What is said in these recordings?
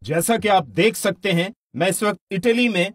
जैसा कि आप देख सकते हैं, मैं इस वक्त इटली में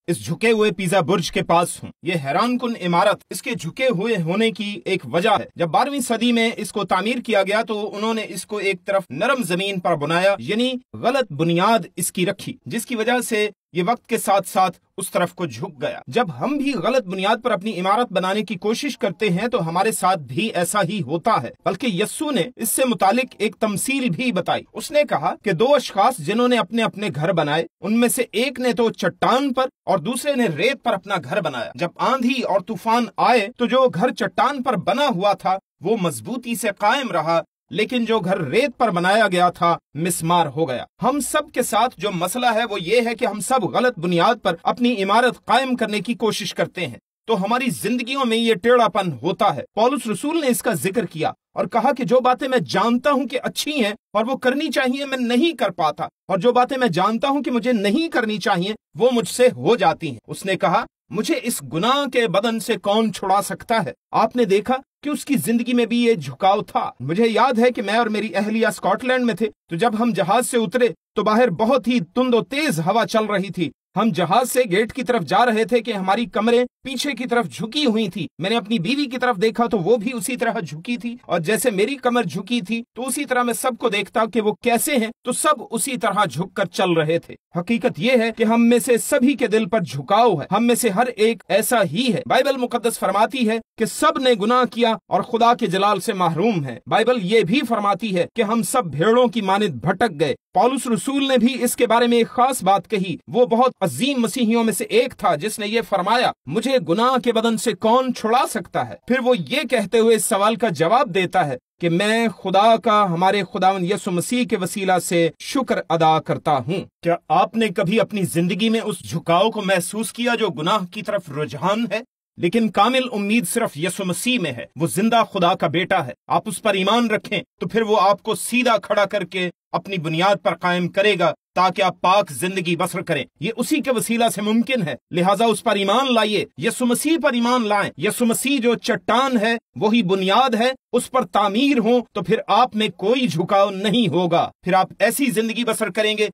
इस झुके हुए पिज़ा बुर्ज के पास हूँ। ये हैरान कुन इमारत इसके झुके हुए होने की एक वजह है। जब 12वीं सदी में इसको तामीर किया गया तो उन्होंने इसको एक तरफ नरम जमीन पर बनाया, यानी गलत बुनियाद इसकी रखी, जिसकी वजह से ये वक्त के साथ साथ उस तरफ को झुक गया। जब हम भी गलत बुनियाद पर अपनी इमारत बनाने की कोशिश करते हैं तो हमारे साथ भी ऐसा ही होता है। बल्कि यस्सु ने इससे मुतालिक एक तमसील भी बताई। उसने कहा कि दो अशखास जिन्होंने अपने अपने घर बनाए, उनमें से एक ने तो चट्टान पर और दूसरे ने रेत पर अपना घर बनाया। जब आंधी और तूफान आए तो जो घर चट्टान पर बना हुआ था वो मजबूती से कायम रहा, लेकिन जो घर रेत पर बनाया गया था मिस्मार हो गया। हम सब के साथ जो मसला है वो ये है कि हम सब गलत बुनियाद पर अपनी इमारत कायम करने की कोशिश करते हैं, तो हमारी जिंदगियों में ये टेढ़ापन होता है। पौलुस रसूल ने इसका जिक्र किया और कहा कि जो बातें मैं जानता हूं कि अच्छी हैं और वो करनी चाहिए, मैं नहीं कर पाता, और जो बातें मैं जानता हूं कि मुझे नहीं करनी चाहिए वो मुझसे हो जाती हैं। उसने कहा, मुझे इस गुनाह के बदन से कौन छुड़ा सकता है। आपने देखा कि उसकी जिंदगी में भी ये झुकाव था। मुझे याद है कि मैं और मेरी अहलिया स्कॉटलैंड में थे, तो जब हम जहाज से उतरे तो बाहर बहुत ही तुंद और तेज हवा चल रही थी। हम जहाज से गेट की तरफ जा रहे थे कि हमारी कमरें पीछे की तरफ झुकी हुई थी। मैंने अपनी बीवी की तरफ देखा तो वो भी उसी तरह झुकी थी, और जैसे मेरी कमर झुकी थी तो उसी तरह मैं सबको देखता कि वो कैसे हैं, तो सब उसी तरह झुककर चल रहे थे। हकीकत ये है कि हम में से सभी के दिल पर झुकाव है, हम में से हर एक ऐसा ही है। बाइबल मुकद्दस फरमाती है कि सब ने गुनाह किया और खुदा के जलाल से महरूम है। बाइबल ये भी फरमाती है कि हम सब भेड़ों की मानित भटक गए। पौलुस रसूल ने भी इसके बारे में एक खास बात कही। वो बहुत अजीम मसीहियों में से एक था जिसने ये फरमाया, मुझे गुनाह के बदन से कौन छुड़ा सकता है। फिर वो ये कहते हुए इस सवाल का जवाब देता है कि मैं खुदा का हमारे खुदावंद यीशु मसीह के वसीला से शुक्र अदा करता हूँ। क्या आपने कभी अपनी जिंदगी में उस झुकाव को महसूस किया जो गुनाह की तरफ रुझान है? लेकिन कामिल उम्मीद सिर्फ यीशु मसीह में है। वो जिंदा खुदा का बेटा है। आप उस पर ईमान रखें तो फिर वो आपको सीधा खड़ा करके अपनी बुनियाद पर कायम करेगा ताकि आप पाक जिंदगी बसर करें। ये उसी के वसीला से मुमकिन है। लिहाजा उस पर ईमान लाइए, यीशु मसीह पर ईमान लाएं। यीशु मसीह जो चट्टान है वही बुनियाद है, उस पर तामीर हो तो फिर आप में कोई झुकाव नहीं होगा। फिर आप ऐसी जिंदगी बसर करेंगे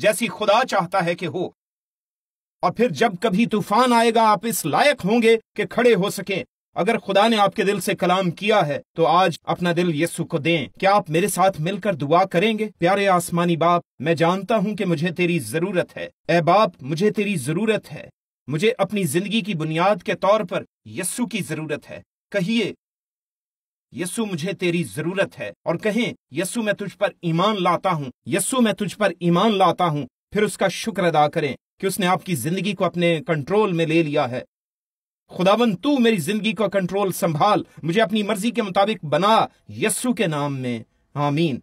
जैसी खुदा चाहता है कि हो, और फिर जब कभी तूफान आएगा आप इस लायक होंगे कि खड़े हो सकें। अगर खुदा ने आपके दिल से कलाम किया है तो आज अपना दिल यीशु को दें। क्या आप मेरे साथ मिलकर दुआ करेंगे? प्यारे आसमानी बाप, मैं जानता हूं कि मुझे तेरी जरूरत है। ऐ बाप, मुझे तेरी जरूरत है। मुझे अपनी जिंदगी की बुनियाद के तौर पर यीशु की जरूरत है। कहिए, यीशु मुझे तेरी जरूरत है, और कहें, यीशु मैं तुझ पर ईमान लाता हूँ, यीशु मैं तुझ पर ईमान लाता हूँ। फिर उसका शुक्र अदा करें कि उसने आपकी जिंदगी को अपने कंट्रोल में ले लिया है। खुदावन, तू मेरी जिंदगी का कंट्रोल संभाल, मुझे अपनी मर्जी के मुताबिक बना, यीशु के नाम में, आमीन।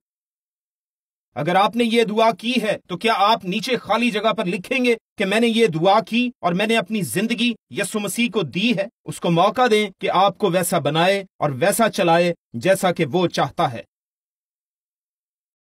अगर आपने ये दुआ की है तो क्या आप नीचे खाली जगह पर लिखेंगे कि मैंने ये दुआ की और मैंने अपनी जिंदगी यीशु मसीह को दी है? उसको मौका दें कि आपको वैसा बनाए और वैसा चलाए जैसा कि वो चाहता है।